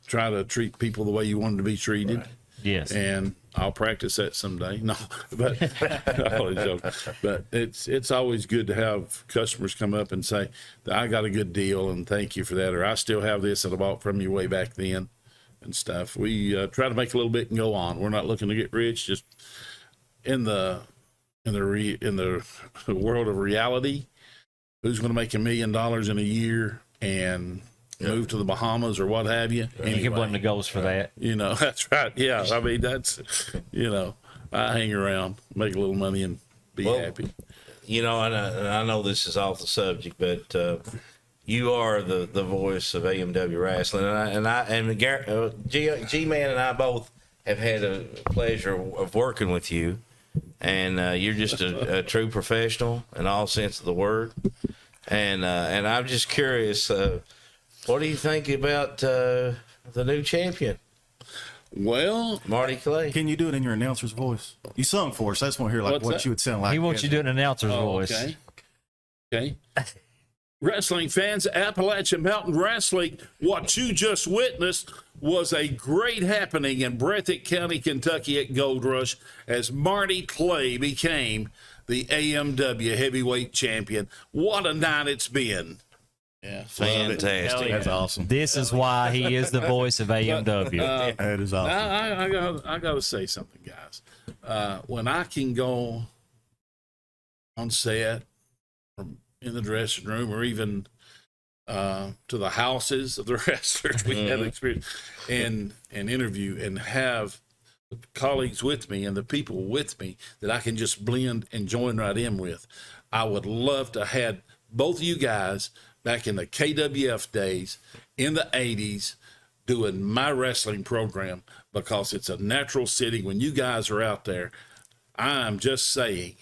try to treat people the way you want them to be treated. yes, And I'll practice that someday. No, but I always joke. But it's always good to have customers come up and say, I got a good deal and thank you for that, or I still have this that I bought from you way back then and stuff. We try to make a little bit and go on. We're not looking to get rich, just in the world of reality. Who's going to make $1 million in a year and move to the Bahamas or what have you? and you can blame the ghost for that. You know, that's right. Yeah. I mean, that's, I hang around, make a little money and be Well, happy. You know, and I know this is off the subject, but you are the voice of AMW Wrestling, G-Man and I both have had a pleasure of working with you, and you're just a true professional in all sense of the word, and I'm just curious, what do you think about the new champion, Well, Marty Clay? Can you do it in your announcer's voice? You sung for us. I just want to hear like What's what that? you would sound like. He wants you to do an announcer's voice. okay. Okay. Wrestling fans, Appalachian Mountain Wrestling, what you just witnessed was a great happening in Breathitt County, Kentucky at Gold Rush as Marty Clay became the AMW heavyweight champion. What a night it's been. Yeah. Fantastic. Hell yeah. That's awesome. This is why he is the voice of AMW. That is awesome. I got to say something, guys. When I can go on set, or in the dressing room, or even to the houses of the wrestlers we have experience, and interview and have colleagues with me and the people with me that I can just blend and join right in with, I would love to have had both of you guys back in the KWF days in the 80s doing my wrestling program, because it's a natural setting when you guys are out there. I'm just saying,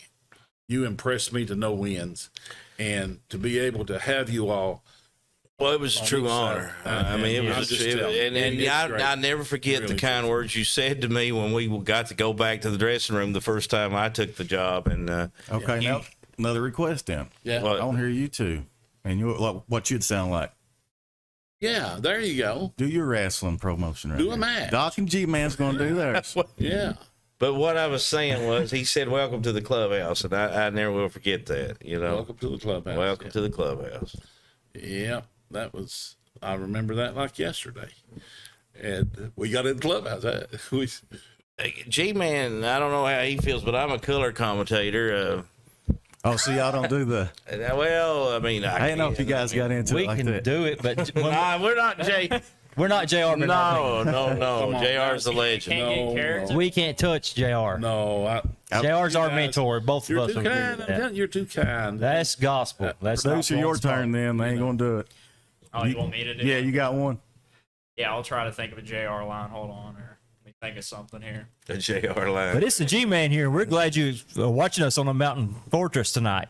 you impressed me to no ends, and to be able to have you all. Well, it was a true each honor. side. I mean, it Yeah, was, I'm just telling you, and it's great. I never forget the Really kind words you said to me when we got to go back to the dressing room the first time I took the job. And Okay, now another request then. Yeah. What? I want to hear you two, and you like what you'd sound like. Yeah, there you go. Do your wrestling promotion right Do a here. match. Doc and G-Man's going to do theirs. Yeah. but what I was saying was, he said, "Welcome to the clubhouse," and I never will forget that. You know, Welcome to the clubhouse. welcome to the clubhouse. Yeah, that was, I remember that like yesterday. And we got in the clubhouse. G-Man, I don't know how he feels, but I'm a color commentator. Oh, so y'all don't do the. Well, I mean, I didn't know if you guys got into We it like can that. do it, but Nah, we're not J. we're not JR. No, no, Come no. on, JR's the legend. Can't No, get character. We can't touch JR. No, JR's our guys- mentor. Both of you're us too will agree kind. with I'm that. telling you, you're too kind. That's gospel. That's not Producer, your false talk. turn then. They ain't going to do it. Oh, you want me to do Yeah, it? you got one. Yeah, I'll try to think of a JR line. Hold on, or let me think of something here. The JR line. But it's the G-Man here. We're glad you are watching us on the Mountain Fortress tonight.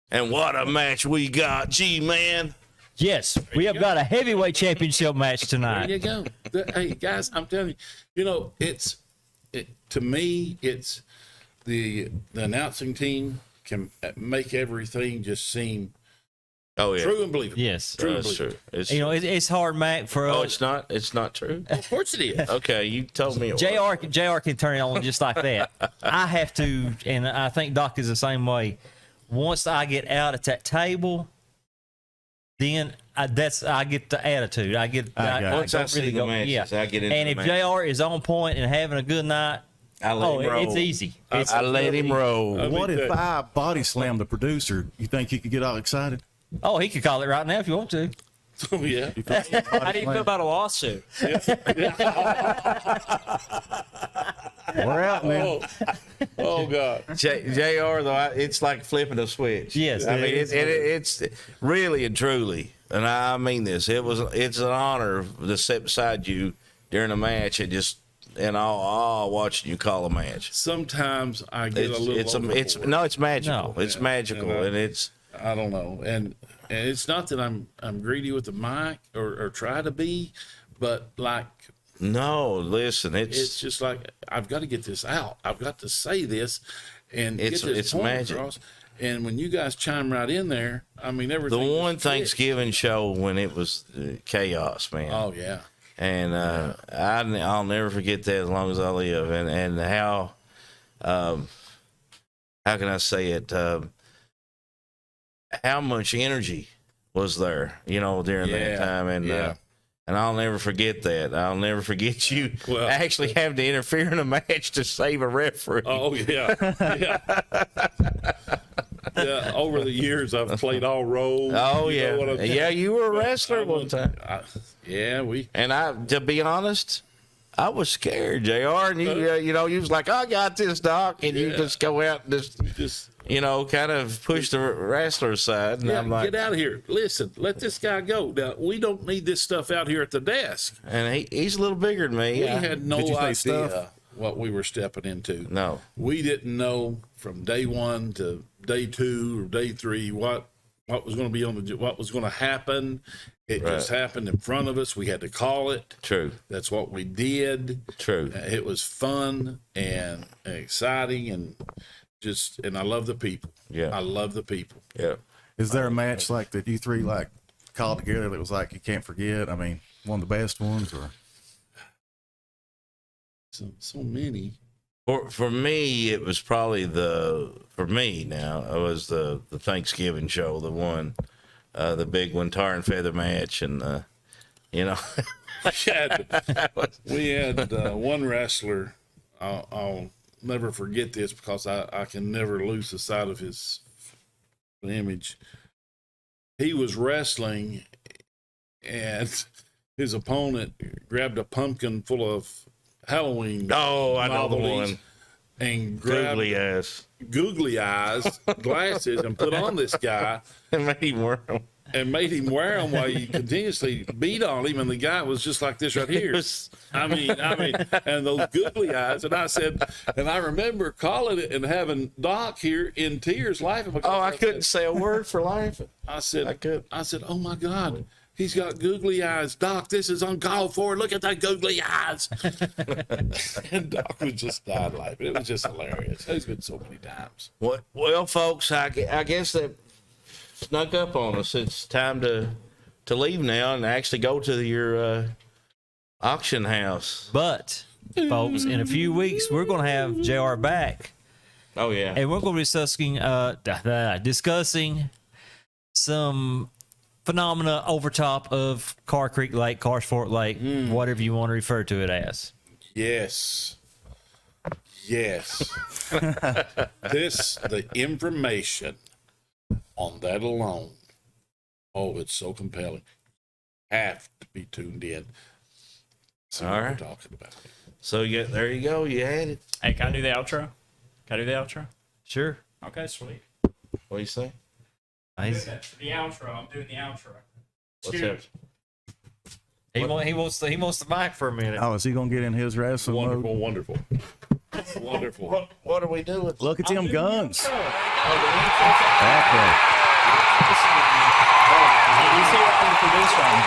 And what a match we got, G-Man. Yes, we have got a heavyweight championship match There tonight. you go. Hey, guys, I'm telling you, to me, it's the announcing team can make everything just seem Oh yeah, true and believable. Yes. True and that's believable. true. It's, It's hard, Mac, for oh, us. it's not. It's not true. Of course it is. Okay, you told me. It was. JR can turn it on just like that. I have to, and I think Doc is the same way. Once I get out at that table, then I get the attitude. I get. I got it. Once I see the matches, I get into And the if matches. JR is on point and having a good night, I let him roll. it's easy. It's, I let him roll. What mean, if I body slam the producer? You think he could get all excited? oh, he could call it right now if you want to. Oh yeah. How do you feel about a lawsuit? We're out, man. Oh God. JR though, it's like flipping a switch. Yes, I it mean is. it's really and truly, and I mean this. It's an honor to sit beside you during a match and all watching you call a match. Sometimes I get a little. It's overboard. no, it's magical. No. It's magical, and it's I don't know, and it's not that I'm greedy with the mic or try to be, but like no. Listen, it's just like I've got to get this out. I've got to say this, and It's- get this it's point magic. across. And when you guys chime right in there, I mean the everything. just one clicks. Thanksgiving show when it was chaos, man. Oh yeah. And I'll never forget that as long as I live. And how can I say it? How much energy was there, during that Yeah, time, yeah. And I'll never forget that. I'll never forget you Well- actually having to interfere in a match to save a referee. Oh yeah. Yeah. Yeah. Over the years, I've played all roles. Oh, You know yeah, what I'm saying? yeah. You were a wrestler I one was- time, Yeah, we. and to be honest, I was scared, Jr. And you was like, "I got this, Doc," and you Yeah. just go out and Just kind of push the wrestler aside. And yeah, I'm like, get out of here. Listen, let this guy go. Now, we don't need this stuff out here at the desk. and he's a little bigger than me. We I- had no Did you say idea stuff? what we were stepping into. no. We didn't know from day one to day 2 or day 3 what was going to be what was going to happen. It just happened in front of us. We had to call it. True. That's what we did. True. It was fun and exciting and I love the people. Yeah. I love the people. Yeah. Is there a match like that you three like called together that was like you can't forget? I mean, one of the best ones, or So many. For me, it was probably it was the Thanksgiving show, the one, the big one, tar and feather match, and We had one wrestler. I'll never forget this because I can never lose the sight of his image. He was wrestling, and his opponent grabbed a pumpkin full of Halloween. Oh, I know the novelties one. And grabbed Googly ass. googly eyes, glasses, and put on this guy It made him wear 'em. and made him wear them while he continuously beat on him. And the guy was just like this right here. I mean, and those googly eyes. And I said, and I remember calling it and having Doc here in tears laughing. Because Oh, I couldn't say a word for laughing. I said, I could. oh my God, he's got googly eyes. Doc, this is uncalled for. Look at that googly eyes. And Doc was just died laughing. It was just hilarious. It's been so many times. Well, folks, I guess that snuck up on us. It's time to leave now and actually go to your auction house. But, folks, in a few weeks, we're going to have JR back, Oh yeah. and we're going to be discussing some phenomena over top of Car Creek Lake, Carsport Lake, whatever you want to refer to it as. Yes. The information on that alone. Oh, it's so compelling. Have to be tuned in. See what All we're right. talking about. So there you go. You had it. Hey, can I do the outro? Can I do the outro? Sure. Okay, sweet. What do you say? He's, The outro. I'm doing the outro. What's that? he wants the mic for a minute. oh, is he gonna get in his wrestling mode? Wonderful. Wonderful. What are we doing? Look at them guns. You see what I'm the producer on.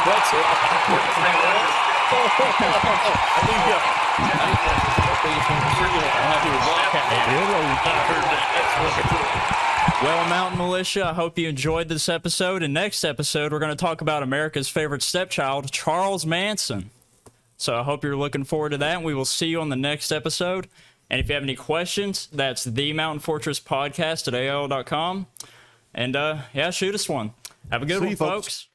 That's it. Well, Mountain Militia, I hope you enjoyed this episode. And next episode, we're going to talk about America's favorite stepchild, Charles Manson. So I hope you're looking forward to that. And we will see you on the next episode. And if you have any questions, that's the Mountain Fortress Podcast at AOL.com. And yeah, shoot us one. Have a good See one, you, folks. folks.